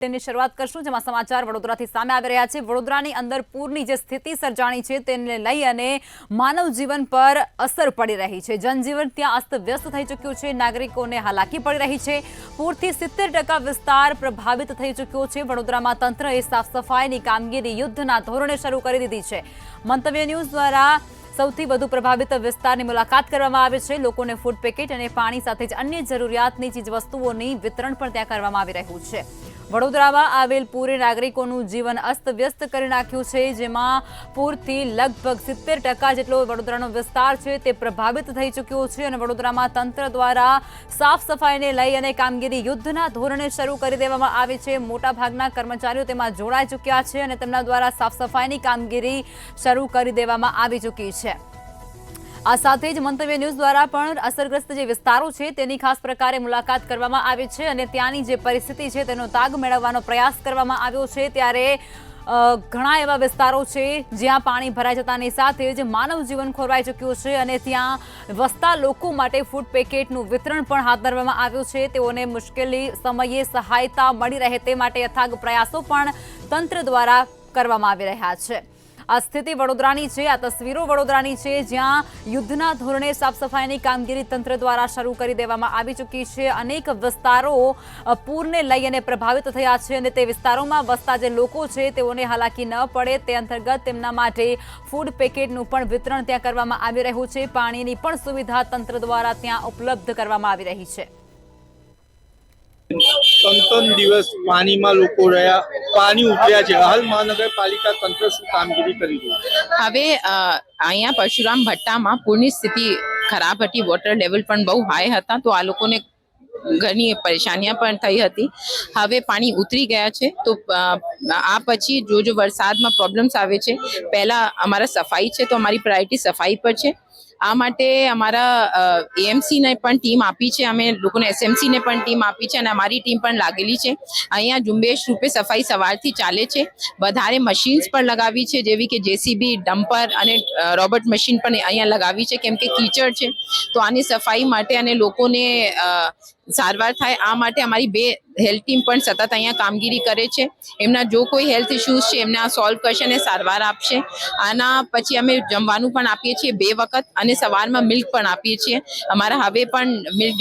તેની શરૂઆત કરશું, જેમાં સમાચાર વડોદરાથી સામે આવી રહ્યા છે। વડોદરાની અંદર પૂરની જે સ્થિતિ સર્જાણી છે તેને લઈ અને માનવ જીવન પર અસર પડી રહી છે। જનજીવન ત્યાં અસ્તવ્યસ્ત થઈ ચૂક્યું છે, નાગરિકોને હાલાકી પડી રહી છે। પૂરથી 70% વિસ્તાર પ્રભાવિત થઈ ચૂક્યો છે। વડોદરામાં તંત્રએ સાફ સફાઈની કામગીરી યુદ્ધના ધોરણે શરૂ કરી દીધી છે। મંતવ્ય ન્યૂઝ દ્વારા સૌથી વધુ પ્રભાવિત વિસ્તારની મુલાકાત કરવામાં આવે છે। લોકોને ફૂડ પેકેટ અને પાણી સાથે જ અન્ય જરૂરિયાતની ચીજવસ્તુઓની વિતરણ પણ ત્યાં કરવામાં આવી રહ્યું છે। વડોદરામાં આવેલ પૂરે નાગરિકોનું જીવન અસ્તવ્યસ્ત કરી નાખ્યું છે, જેમાં પૂરથી લગભગ 70% જેટલો વડોદરાનો વિસ્તાર છે તે પ્રભાવિત થઈ ચૂક્યો છે અને વડોદરામાં તંત્ર દ્વારા સાફ સફાઈને લઈ અને કામગીરી યુદ્ધના ધોરણે શરૂ કરી દેવામાં આવી છે। મોટાભાગના કર્મચારીઓ તેમાં જોડાઈ ચૂક્યા છે અને તેમના દ્વારા સાફ સફાઈની કામગીરી શરૂ કરી દેવામાં આવી ચૂકી છે। આ સાથે જ મંતવ્ય ન્યૂઝ દ્વારા પણ અસરગ્રસ્ત જે વિસ્તારો છે તેની ખાસ પ્રકારે મુલાકાત કરવામાં આવી છે અને ત્યાંની જે પરિસ્થિતિ છે તેનો તાગ મેળવવાનો પ્રયાસ કરવામાં આવ્યો છે। ત્યારે ઘણા એવા વિસ્તારો છે જ્યાં પાણી ભરાઈ જતાની સાથે જ માનવ જીવન ખોરવાઈ ચૂક્યું છે અને ત્યાં વસતા લોકો માટે ફૂડ પેકેટનું વિતરણ પણ હાથ ધરવામાં આવ્યું છે। તેઓને મુશ્કેલી સમયે સહાયતા મળી રહે તે માટે અથાગ પ્રયાસો પણ તંત્ર દ્વારા કરવામાં આવી રહ્યા છે। આ સ્થિતિ વડોદરાની છે, આ તસવીરો વડોદરાની છે, જ્યાં યુદ્ધના ધોરણે સાફ સફાઈની કામગીરી તંત્ર દ્વારા શરૂ કરી દેવામાં આવી ચૂકી છે। અનેક વિસ્તારો પૂરને લઈ અને પ્રભાવિત થયા છે અને તે વિસ્તારોમાં વસતા જે લોકો છે તેઓને હાલાકી ન પડે તે અંતર્ગત તેમના માટે ફૂડ પેકેટનું પણ વિતરણ ત્યાં કરવામાં આવી રહ્યું છે। પાણીની પણ સુવિધા તંત્ર દ્વારા ત્યાં ઉપલબ્ધ કરવામાં આવી રહી છે। 3 દિવસ પાણીમાં લોકો રહ્યા, પાણી ઉતર્યા છે। હાલ મહાનગરપાલિકા તંત્ર શું કામગીરી કરી રહ્યું છે? હવે અહીંયા પરશુરામ ભટ્ટામાં પૂરની સ્થિતિ ખરાબ હતી, વોટર લેવલ પણ બહુ હાઈ હતા, તો આ લોકોને ઘણી પરેશાનિયા પણ થઈ હતી। હવે પાણી ઉતરી ગયા છે, તો આ પછી જો વરસાદમાં પ્રોબ્લેમ્સ આવે છે, પહેલા અમારા સફાઈ છે તો અમારી પ્રાયોરિટી સફાઈ પર છે। આ માટે અમારા એએમસી ને પણ ટીમ આપી છે, અમે લોકોને એસએમસી ને પણ ટીમ આપી છે અને અમારી ટીમ પણ લાગેલી છે। અહીંયા ઝુંબેશ રૂપે સફાઈ સવારથી ચાલે છે। વધારે મશીન્સ પણ લગાવી છે, જેવી કે જેસીબી, ડમ્પર અને રોબોટ મશીન પણ અહીંયા લગાવી છે, કેમ કે કીચડ છે તો આની સફાઈ માટે અને લોકોને સારવાર થાય આ માટે અમારી 2 હેલ્થ ટીમ પણ સતત અહીંયા કામગીરી કરે છે। એમના જો કોઈ હેલ્થ ઇશ્યુઝ છે એમને આ સોલ્વ કરશે અને સારવાર આપશે। આના પછી અમે જમવાનું પણ આપીએ છીએ 2 વખત અને સવારમાં મિલ્ક પણ આપીએ છીએ। અમારા હવે પણ મિલ્ક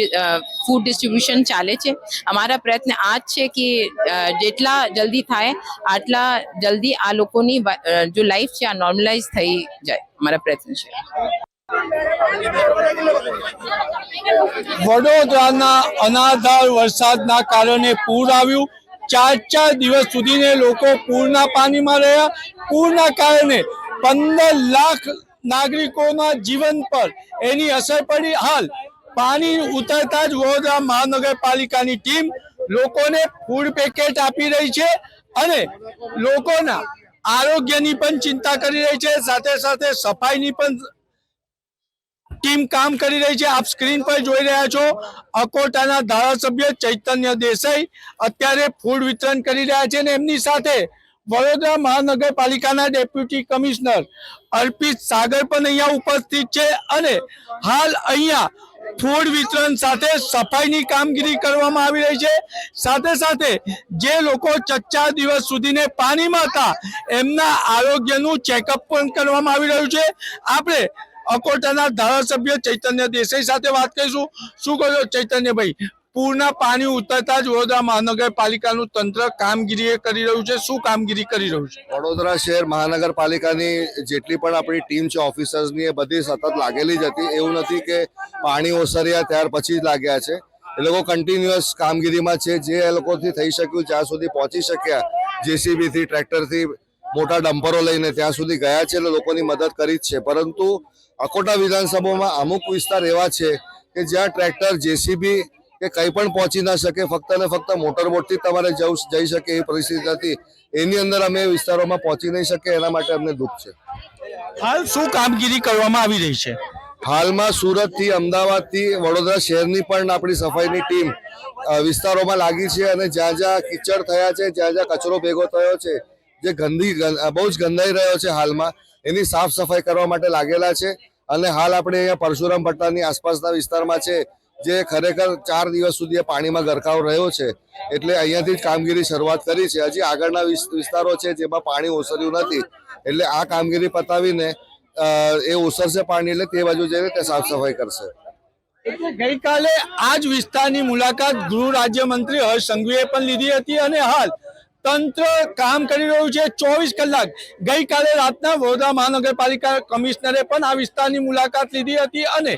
ફૂડ ડિસ્ટ્રીબ્યુશન ચાલે છે। અમારા પ્રયત્ન આ જ છે કે જેટલા જલ્દી થાય આટલા જલ્દી આ લોકોની જો લાઈફ છે આ નોર્મલાઇઝ થઈ જાય, અમારા પ્રયત્ન છે। વડોદરાના અનાધાર વરસાદના કારણે પૂર આવ્યું। 4 દિવસ સુધીને લોકો પૂરના પાણીમાં રહ્યા। પૂરના કારણે 15 લાખ નાગરિકોના જીવન પર એની અસર પડી। હાલ પાણી ઉતરતા જ વડોદરા મહાનગરપાલિકાની ટીમ લોકોને ફૂડ પેકેટ આપી રહી છે અને લોકોના આરોગ્યની પણ ચિંતા કરી રહી છે, સાથે સાથે સફાઈની પણ ટીમ કામ કરી રહી છે। આપ સ્ક્રીન પર જોઈ રહ્યા છો, અકોટાના ધારાસભ્ય ચૈતન્ય દેસાઈ અત્યારે ફૂડ વિતરણ કરી રહ્યા છે અને એમની સાથે વડોદરા મહાનગરપાલિકાના ડેપ્યુટી કમિશનર અર્પિત સાગર પણ અહીંયા ઉપસ્થિત છે અને હાલ અહીંયા ફૂડ વિતરણ સાથે સફાઈની કામગીરી કરવામાં આવી રહી છે। સાથે સાથે જે લોકો 4 દિવસ સુધીને પાણીમાં હતા એમના આરોગ્યનું ચેકઅપ પણ કરવામાં આવી રહ્યું છે। આપણે અકોટાના ધારાસભ્ય ચૈતન્ય દેસાઈ સાથે વાત કરીશું। શું કહો ચૈતન્યભાઈ, પૂરના પાણી ઉતરતા જ વડોદરા મહાનગરપાલિકાનું તંત્ર કામગીરી કરી રહ્યું છે, શું કામગીરી કરી રહ્યું છે? વડોદરા શહેર મહાનગરપાલિકાની જેટલી પણ આપણી ટીમ છે ઓફિસર્સની, એ બધી સતત લાગેલી જ હતી। એવું નથી કે પાણી ઓસર્યા ત્યાર પછી જ લાગ્યા છે, એ લોકો કન્ટિન્યુઅસ કામગીરીમાં છે। જે એ લોકોથી થઈ શક્યું જ્યાં સુધી પહોંચી શક્યા, જેસીબીથી, ટ્રેક્ટરથી, મોટા ડમ્પરો લઈને ત્યાં સુધી ગયા છે, એટલે લોકોની મદદ કરી જ છે। પરંતુ અકોટા વિધાનસભામાં અમુક વિસ્તાર એવા છે કે જ્યાં ટ્રેક્ટર, જેસીબી કે કંઈ પણ પહોંચી ના શકે, ફક્ત ને ફક્ત મોટરબોટથી તમારે જઈ શકે એ પરિસ્થિતિ હતી। એની અંદર અમે વિસ્તારોમાં પહોંચી નહીં શકે, એના માટે અમને દુઃખ છે। હાલ શું કામગીરી કરવામાં આવી રહી છે? હાલમાં સુરતથી, અમદાવાદથી, વડોદરા શહેરની પણ આપણી સફાઈની ટીમ વિસ્તારોમાં લાગી છે અને જ્યાં જ્યાં કીચડ થયા છે, જ્યાં જ્યાં કચરો ભેગો થયો છે, જે બહુ જ ગંધાઈ રહ્યો છે હાલમાં, એની સાફ સફાઈ કરવા માટે લાગેલા છે। અને હાલ આપણે અહીંયા પરશુરામ ભટ્ટાની આસપાસના વિસ્તારમાં છે જે ખરેખર 4 દિવસ સુધી એ પાણીમાં ગરકાવ રહ્યો છે. એટલે અહીંયાથી જ કામગીરી શરૂઆત કરી છે. હજી આગળના વિસ્તારો છે જેમાં પાણી ઓસર્યું નથી, એટલે આ કામગીરી પતાવીને એ ઓસરશે પાણી, એટલે તે બાજુ જઈને તે સાફ સફાઈ કરશે. ગઈકાલે આ જ વિસ્તારની મુલાકાત ગૃહ રાજ્યમંત્રી હર્ષ સંઘવીએ પણ લીધી હતી અને હાલ તંત્ર કામ કરી રહ્યું છે 24 કલાક. ગઈકાલે રાતના વડોદરા મહાનગરપાલિકા કમિશનરે પણ આ વિસ્તારની મુલાકાત લીધી હતી અને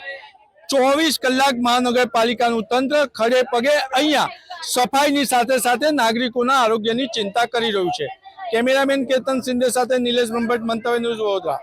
24 કલાક મહાનગરપાલિકાનું તંત્ર ખડે પગે અહીંયા સફાઈની સાથે સાથે નાગરિકોના આરોગ્યની ચિંતા કરી રહ્યું છે. કેમેરામેન કેતન સિંધે સાથે નિલેશ બ્રહ્મભટ્ટ, મંતવ્ય ન્યૂઝ, વડોદરા.